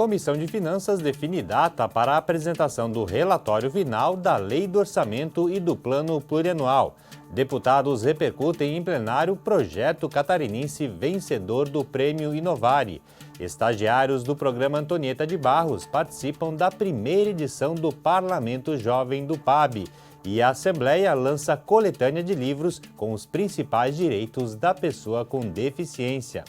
Comissão de Finanças define data para a apresentação do relatório final da Lei do Orçamento e do Plano Plurianual. Deputados repercutem em plenário projeto catarinense vencedor do Prêmio Inovare. Estagiários do programa Antonieta de Barros participam da primeira edição do Parlamento Jovem do PAB. E a Assembleia lança coletânea de livros com os principais direitos da pessoa com deficiência.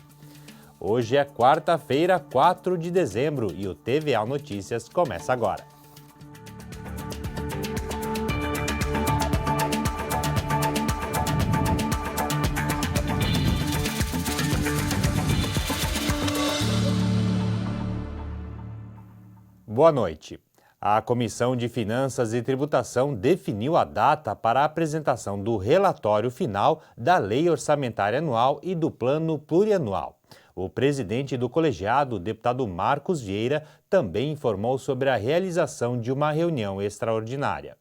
Hoje é quarta-feira, 4 de dezembro, e o TVA Notícias começa agora. Boa noite. A Comissão de Finanças e Tributação definiu a data para a apresentação do relatório final da Lei Orçamentária Anual e do Plano Plurianual. O presidente do colegiado, deputado Marcos Vieira, também informou sobre a realização de uma reunião extraordinária.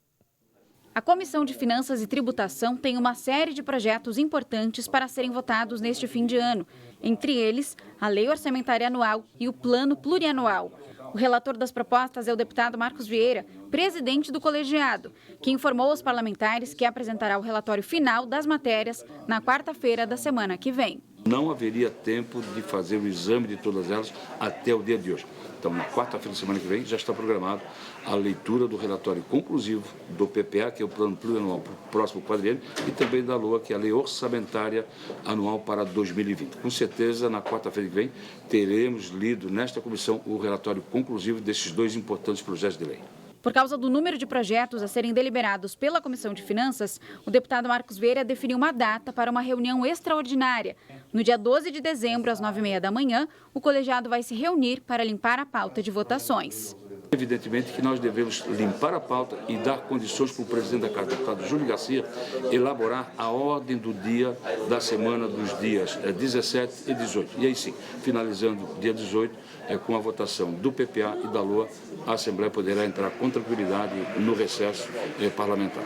A Comissão de Finanças e Tributação tem uma série de projetos importantes para serem votados neste fim de ano. Entre eles, a Lei Orçamentária Anual e o Plano Plurianual. O relator das propostas é o deputado Marcos Vieira, presidente do colegiado, que informou aos parlamentares que apresentará o relatório final das matérias na quarta-feira da semana que vem. Não haveria tempo de fazer o exame de todas elas até o dia de hoje. Então, na quarta-feira da semana que vem, já está programado a leitura do relatório conclusivo do PPA, que é o Plano Plurianual para o próximo quadriênio, e também da LOA, que é a Lei Orçamentária Anual para 2020. Com certeza, na quarta-feira que vem, teremos lido nesta comissão o relatório conclusivo desses dois importantes projetos de lei. Por causa do número de projetos a serem deliberados pela Comissão de Finanças, o deputado Marcos Vieira definiu uma data para uma reunião extraordinária. No dia 12 de dezembro, às 9h30 da manhã, o colegiado vai se reunir para limpar a pauta de votações. Evidentemente que nós devemos limpar a pauta e dar condições para o presidente da Casa, o deputado Júlio Garcia, elaborar a ordem do dia da semana dos dias 17 e 18. E aí sim, finalizando dia 18, com a votação do PPA e da LOA, a Assembleia poderá entrar com tranquilidade no recesso parlamentar.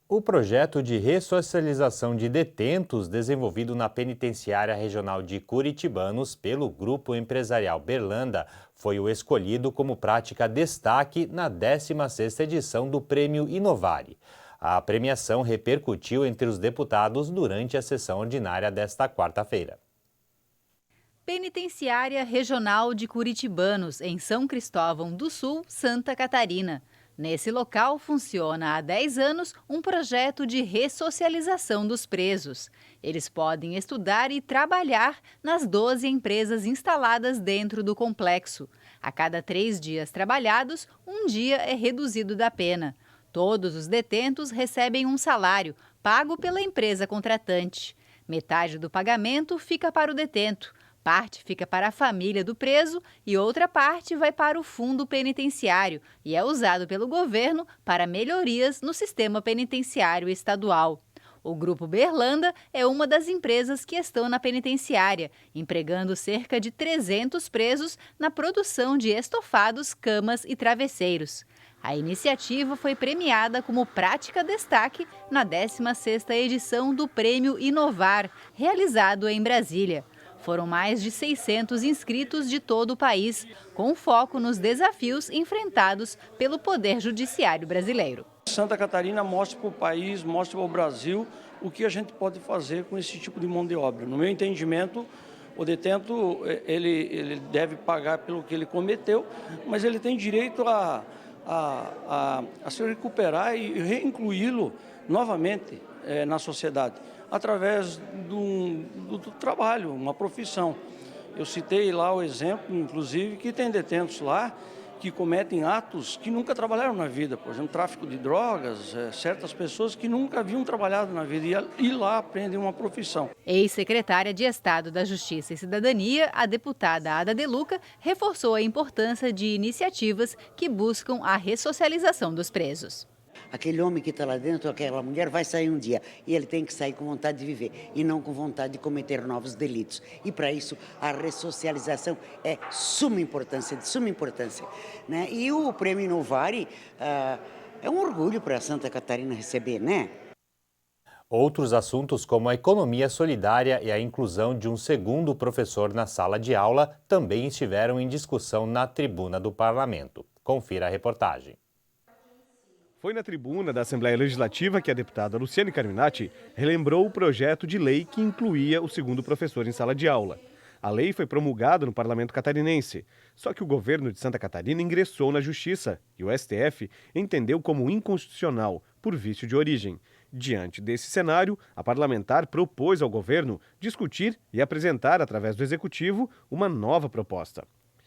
O projeto de ressocialização de detentos desenvolvido na Penitenciária Regional de Curitibanos pelo Grupo Empresarial Berlanda foi o escolhido como prática destaque na 16ª edição do Prêmio Inovare. A premiação repercutiu entre os deputados durante a sessão ordinária desta quarta-feira. Penitenciária Regional de Curitibanos, em São Cristóvão do Sul, Santa Catarina. Nesse local funciona há 10 anos um projeto de ressocialização dos presos. Eles podem estudar e trabalhar nas 12 empresas instaladas dentro do complexo. A cada 3 dias trabalhados, um dia é reduzido da pena. Todos os detentos recebem um salário, pago pela empresa contratante. Metade do pagamento fica para o detento. Parte fica para a família do preso e outra parte vai para o fundo penitenciário e é usado pelo governo para melhorias no sistema penitenciário estadual. O Grupo Berlanda é uma das empresas que estão na penitenciária, empregando cerca de 300 presos na produção de estofados, camas e travesseiros. A iniciativa foi premiada como prática destaque na 16ª edição do Prêmio Inovar, realizado em Brasília. Foram mais de 600 inscritos de todo o país, com foco nos desafios enfrentados pelo Poder Judiciário brasileiro. Santa Catarina mostra para o país, mostra para o Brasil o que a gente pode fazer com esse tipo de mão de obra. No meu entendimento, o detento ele deve pagar pelo que ele cometeu, mas ele tem direito a se recuperar e reincluí-lo novamente na sociedade, através do trabalho, uma profissão. Eu citei lá o exemplo, inclusive, que tem detentos lá que cometem atos que nunca trabalharam na vida, por exemplo, tráfico de drogas, certas pessoas que nunca haviam trabalhado na vida e lá aprendem uma profissão. Ex-secretária de Estado da Justiça e Cidadania, a deputada Ada De Luca, reforçou a importância de iniciativas que buscam a ressocialização dos presos. Aquele homem que está lá dentro, aquela mulher, vai sair um dia e ele tem que sair com vontade de viver e não com vontade de cometer novos delitos. E para isso a ressocialização é de suma importância, né? E o Prêmio Inovare é um orgulho para Santa Catarina receber, né? Outros assuntos, como a economia solidária e a inclusão de um segundo professor na sala de aula, também estiveram em discussão na tribuna do Parlamento. Confira a reportagem. Foi na tribuna da Assembleia Legislativa que a deputada Luciane Carminati relembrou o projeto de lei que incluía o segundo professor em sala de aula. A lei foi promulgada no Parlamento catarinense, só que o governo de Santa Catarina ingressou na Justiça e o STF entendeu como inconstitucional por vício de origem. Diante desse cenário, a parlamentar propôs ao governo discutir e apresentar, através do Executivo, uma nova proposta.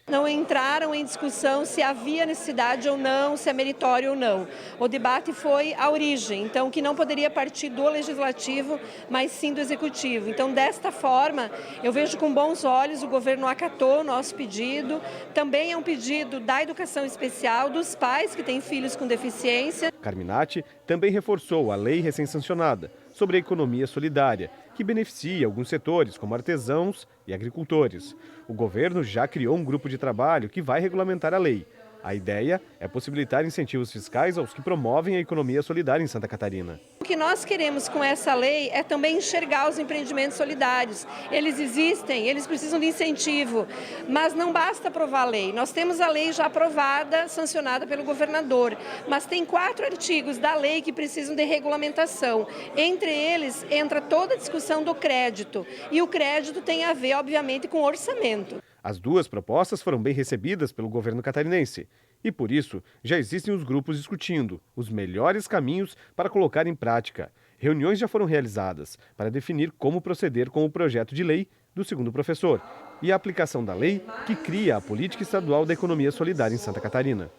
Não entraram em discussão se havia necessidade ou não, se é meritório ou não. O debate foi a origem, então que não poderia partir do Legislativo, mas sim do Executivo. Então, desta forma, eu vejo com bons olhos, o governo acatou o nosso pedido. Também é um pedido da educação especial, dos pais que têm filhos com deficiência. Carminati também reforçou a lei recém-sancionada sobre a economia solidária, que beneficia alguns setores, como artesãos e agricultores. O governo já criou um grupo de trabalho que vai regulamentar a lei. A ideia é possibilitar incentivos fiscais aos que promovem a economia solidária em Santa Catarina. O que nós queremos com essa lei é também enxergar os empreendimentos solidários. Eles existem, eles precisam de incentivo, mas não basta aprovar a lei. Nós temos a lei já aprovada, sancionada pelo governador, mas tem 4 artigos da lei que precisam de regulamentação. Entre eles entra toda a discussão do crédito, e o crédito tem a ver, obviamente, com orçamento. As duas propostas foram bem recebidas pelo governo catarinense e, por isso, já existem os grupos discutindo os melhores caminhos para colocar em prática. Reuniões já foram realizadas para definir como proceder com o projeto de lei do segundo professor e a aplicação da lei que cria a Política Estadual da Economia Solidária em Santa Catarina.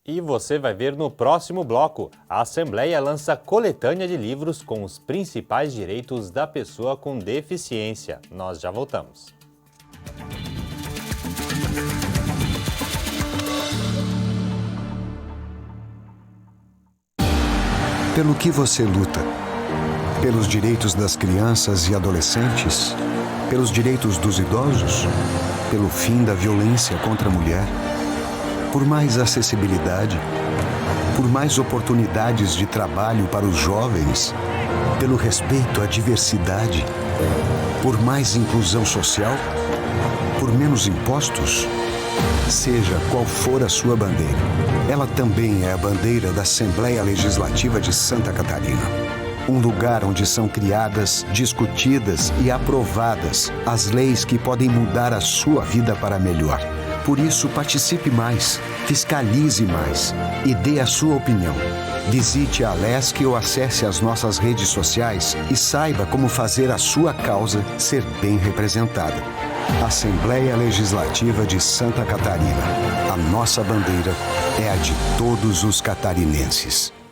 E você vai ver no próximo bloco. A Assembleia lança coletânea de livros com os principais direitos da pessoa com deficiência. Nós já voltamos. Pelo que você luta? Pelos direitos das crianças e adolescentes? Pelos direitos dos idosos? Pelo fim da violência contra a mulher? Por mais acessibilidade? Por mais oportunidades de trabalho para os jovens? Pelo respeito à diversidade? Por mais inclusão social? Por menos impostos? Seja qual for a sua bandeira, ela também é a bandeira da Assembleia Legislativa de Santa Catarina. Um lugar onde são criadas, discutidas e aprovadas as leis que podem mudar a sua vida para melhor. Por isso, participe mais, fiscalize mais e dê a sua opinião. Visite a Alesc ou acesse as nossas redes sociais e saiba como fazer a sua causa ser bem representada. Assembleia Legislativa de Santa Catarina. A nossa bandeira é a de todos os catarinenses. –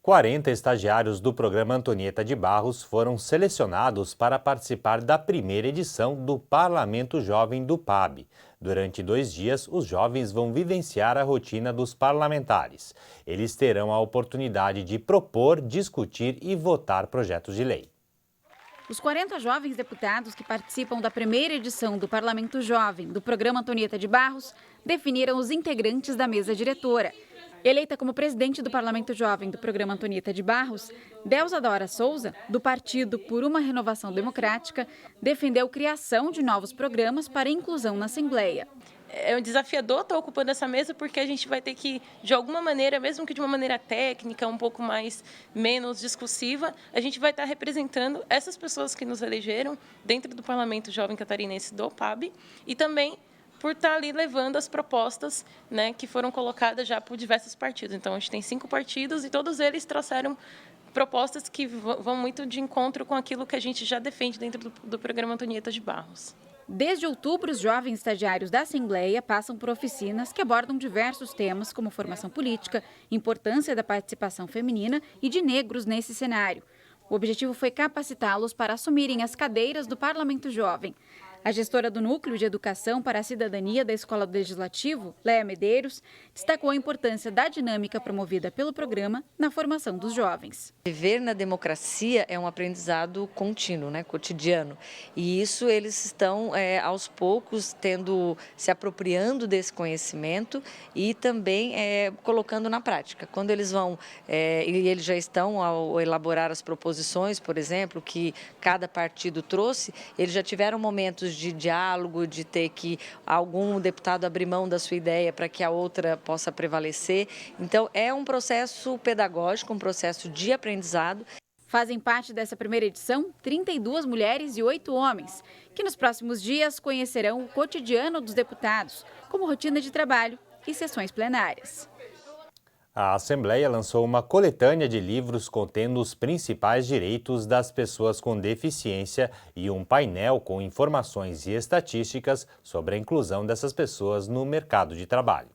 40 estagiários do programa Antonieta de Barros foram selecionados para participar da primeira edição do Parlamento Jovem do PAB. Durante 2 dias, os jovens vão vivenciar a rotina dos parlamentares. Eles terão a oportunidade de propor, discutir e votar projetos de lei. Os 40 jovens deputados que participam da primeira edição do Parlamento Jovem do programa Antonieta de Barros definiram os integrantes da mesa diretora. Eleita como presidente do Parlamento Jovem do programa Antonieta de Barros, Delza Dora Souza, do Partido por uma Renovação Democrática, defendeu a criação de novos programas para inclusão na Assembleia. É um desafiador estar ocupando essa mesa porque a gente vai ter que, de alguma maneira, mesmo que de uma maneira técnica, um pouco menos discursiva, a gente vai estar representando essas pessoas que nos elegeram dentro do Parlamento Jovem Catarinense do PAB e também por estar ali levando as propostas, né, que foram colocadas já por diversos partidos. Então, a gente tem 5 partidos e todos eles trouxeram propostas que vão muito de encontro com aquilo que a gente já defende dentro do programa Antonieta de Barros. Desde outubro, os jovens estagiários da Assembleia passam por oficinas que abordam diversos temas, como formação política, importância da participação feminina e de negros nesse cenário. O objetivo foi capacitá-los para assumirem as cadeiras do Parlamento Jovem. A gestora do Núcleo de Educação para a Cidadania da Escola do Legislativo, Léa Medeiros, destacou a importância da dinâmica promovida pelo programa na formação dos jovens. Viver na democracia é um aprendizado contínuo, cotidiano. E isso eles estão, aos poucos, se apropriando desse conhecimento e também colocando na prática. Quando eles vão, e eles já estão ao elaborar as proposições, por exemplo, que cada partido trouxe, eles já tiveram momentos de diálogo, de ter que algum deputado abrir mão da sua ideia para que a outra possa prevalecer. Então, é um processo pedagógico, um processo de aprendizado. Fazem parte dessa primeira edição 32 mulheres e 8 homens, que nos próximos dias conhecerão o cotidiano dos deputados, como rotina de trabalho e sessões plenárias. A Assembleia lançou uma coletânea de livros contendo os principais direitos das pessoas com deficiência e um painel com informações e estatísticas sobre a inclusão dessas pessoas no mercado de trabalho.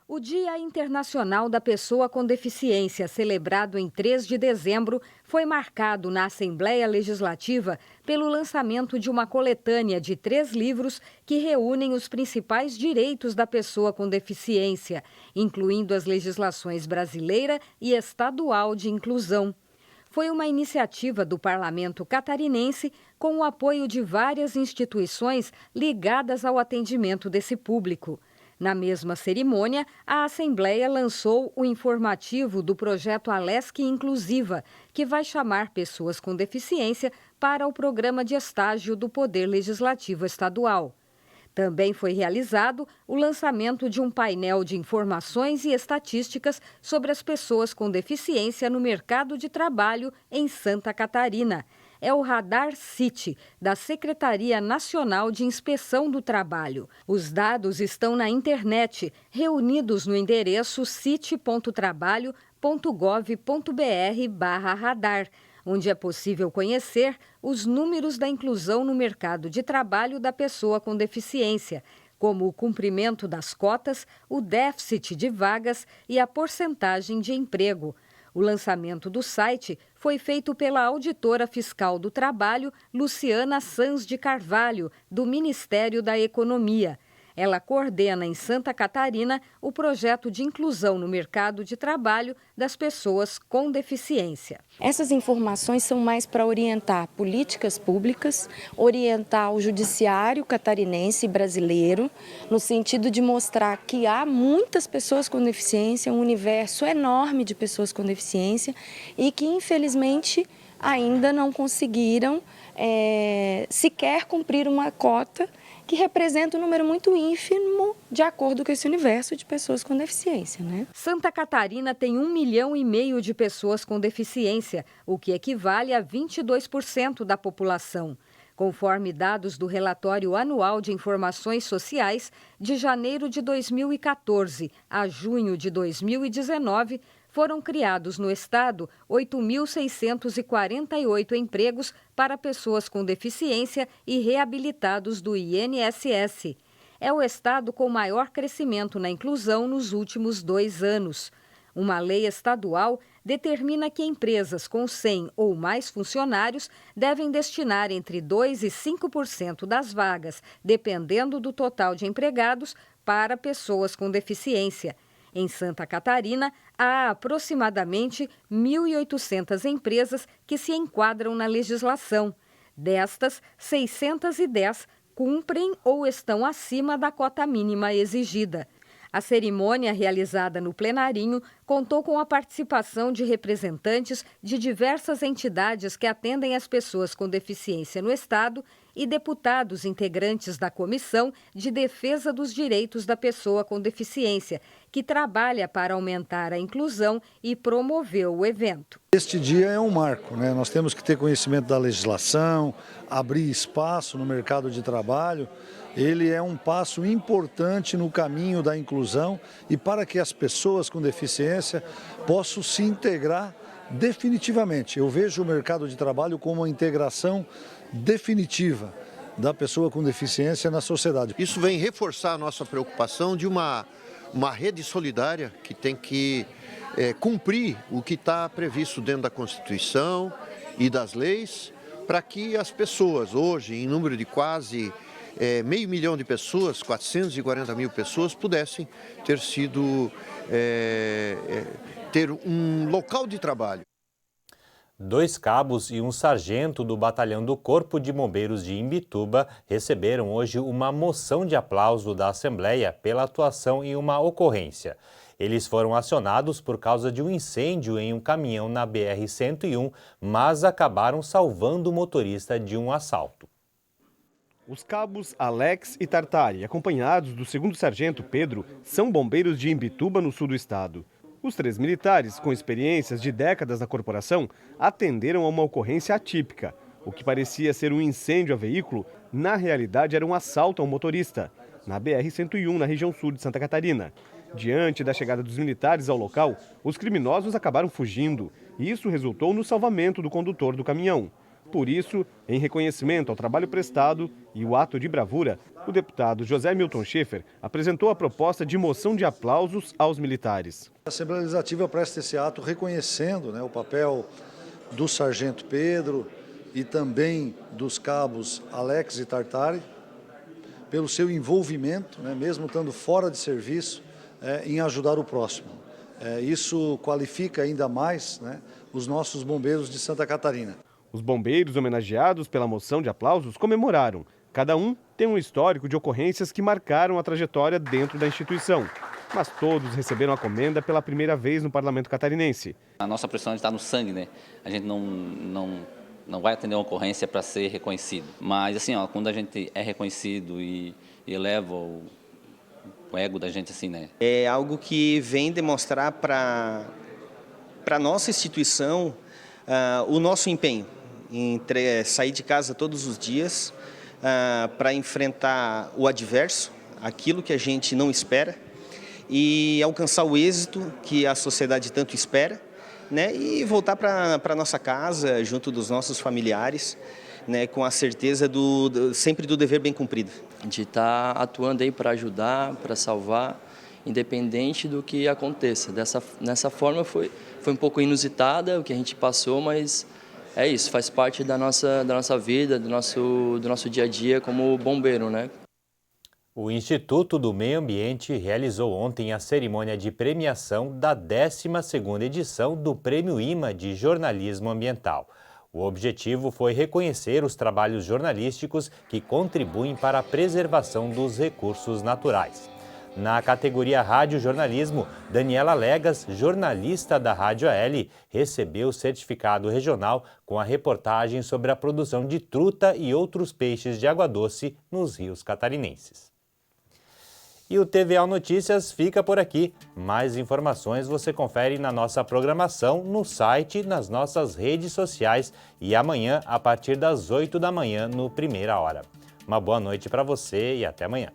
O Dia Internacional da Pessoa com Deficiência, celebrado em 3 de dezembro, foi marcado na Assembleia Legislativa pelo lançamento de uma coletânea de 3 livros que reúnem os principais direitos da pessoa com deficiência, incluindo as legislações brasileira e estadual de inclusão. Foi uma iniciativa do Parlamento catarinense com o apoio de várias instituições ligadas ao atendimento desse público. Na mesma cerimônia, a Assembleia lançou o informativo do projeto Alesc Inclusiva, que vai chamar pessoas com deficiência para o programa de estágio do Poder Legislativo Estadual. Também foi realizado o lançamento de um painel de informações e estatísticas sobre as pessoas com deficiência no mercado de trabalho em Santa Catarina. É o Radar CIT, da Secretaria Nacional de Inspeção do Trabalho. Os dados estão na internet, reunidos no endereço cit.trabalho.gov.br/radar, onde é possível conhecer os números da inclusão no mercado de trabalho da pessoa com deficiência, como o cumprimento das cotas, o déficit de vagas e a porcentagem de emprego. O lançamento do site foi feito pela auditora fiscal do Trabalho, Luciana Sanz de Carvalho, do Ministério da Economia. Ela coordena em Santa Catarina o projeto de inclusão no mercado de trabalho das pessoas com deficiência. Essas informações são mais para orientar políticas públicas, orientar o judiciário catarinense e brasileiro, no sentido de mostrar que há muitas pessoas com deficiência, um universo enorme de pessoas com deficiência e que, infelizmente, ainda não conseguiram sequer cumprir uma cota que representa um número muito ínfimo de acordo com esse universo de pessoas com deficiência, Santa Catarina tem 1,5 milhão de pessoas com deficiência, o que equivale a 22% da população. Conforme dados do Relatório Anual de Informações Sociais, de janeiro de 2014 a junho de 2019, foram criados no estado 8.648 empregos para pessoas com deficiência e reabilitados do INSS. É o estado com maior crescimento na inclusão nos últimos 2 anos. Uma lei estadual determina que empresas com 100 ou mais funcionários devem destinar entre 2% e 5% das vagas, dependendo do total de empregados, para pessoas com deficiência. Em Santa Catarina, há aproximadamente 1.800 empresas que se enquadram na legislação. Destas, 610 cumprem ou estão acima da cota mínima exigida. A cerimônia, realizada no plenarinho, contou com a participação de representantes de diversas entidades que atendem as pessoas com deficiência no estado e deputados integrantes da Comissão de Defesa dos Direitos da Pessoa com Deficiência, que trabalha para aumentar a inclusão e promover o evento. Este dia é um marco, Nós temos que ter conhecimento da legislação, abrir espaço no mercado de trabalho. Ele é um passo importante no caminho da inclusão e para que as pessoas com deficiência possam se integrar definitivamente. Eu vejo o mercado de trabalho como uma integração definitiva da pessoa com deficiência na sociedade. Isso vem reforçar a nossa preocupação de uma rede solidária que tem que cumprir o que está previsto dentro da Constituição e das leis, para que as pessoas, hoje, em número de quase 500 mil de pessoas, 440 mil pessoas, pudessem ter um local de trabalho. 2 cabos e um sargento do batalhão do Corpo de Bombeiros de Imbituba receberam hoje uma moção de aplauso da Assembleia pela atuação em uma ocorrência. Eles foram acionados por causa de um incêndio em um caminhão na BR-101, mas acabaram salvando o motorista de um assalto. Os cabos Alex e Tartari, acompanhados do 2º sargento Pedro, são bombeiros de Imbituba, no sul do estado. Os 3 militares, com experiências de décadas na corporação, atenderam a uma ocorrência atípica. O que parecia ser um incêndio a veículo, na realidade era um assalto a um motorista, na BR-101, na região sul de Santa Catarina. Diante da chegada dos militares ao local, os criminosos acabaram fugindo, e isso resultou no salvamento do condutor do caminhão. Por isso, em reconhecimento ao trabalho prestado e o ato de bravura, o deputado José Milton Schaefer apresentou a proposta de moção de aplausos aos militares. A Assembleia Legislativa presta esse ato reconhecendo, o papel do sargento Pedro e também dos cabos Alex e Tartari, pelo seu envolvimento, mesmo estando fora de serviço, em ajudar o próximo. Isso qualifica ainda mais os nossos bombeiros de Santa Catarina. Os bombeiros homenageados pela moção de aplausos comemoraram. Cada um tem um histórico de ocorrências que marcaram a trajetória dentro da instituição. Mas todos receberam a comenda pela primeira vez no Parlamento catarinense. A nossa pressão está no sangue, né? A gente não vai atender uma ocorrência para ser reconhecido. Mas assim, quando a gente é reconhecido e eleva o ego da gente, assim, né? É algo que vem demonstrar para a nossa instituição o nosso empenho em sair de casa todos os dias para enfrentar o adverso, aquilo que a gente não espera, e alcançar o êxito que a sociedade tanto espera, e voltar para nossa casa, junto dos nossos familiares, com a certeza sempre do dever bem cumprido. A gente está atuando aí para ajudar, para salvar, independente do que aconteça. Nessa forma foi um pouco inusitada o que a gente passou, mas é isso, faz parte da nossa vida, do nosso dia a dia como bombeiro, né? O Instituto do Meio Ambiente realizou ontem a cerimônia de premiação da 12ª edição do Prêmio IMA de Jornalismo Ambiental. O objetivo foi reconhecer os trabalhos jornalísticos que contribuem para a preservação dos recursos naturais. Na categoria Rádio Jornalismo, Daniela Legas, jornalista da Rádio AL, recebeu o certificado regional com a reportagem sobre a produção de truta e outros peixes de água doce nos rios catarinenses. E o TVA Notícias fica por aqui. Mais informações você confere na nossa programação, no site, nas nossas redes sociais e amanhã, a partir das 8 da manhã, no Primeira Hora. Uma boa noite para você e até amanhã.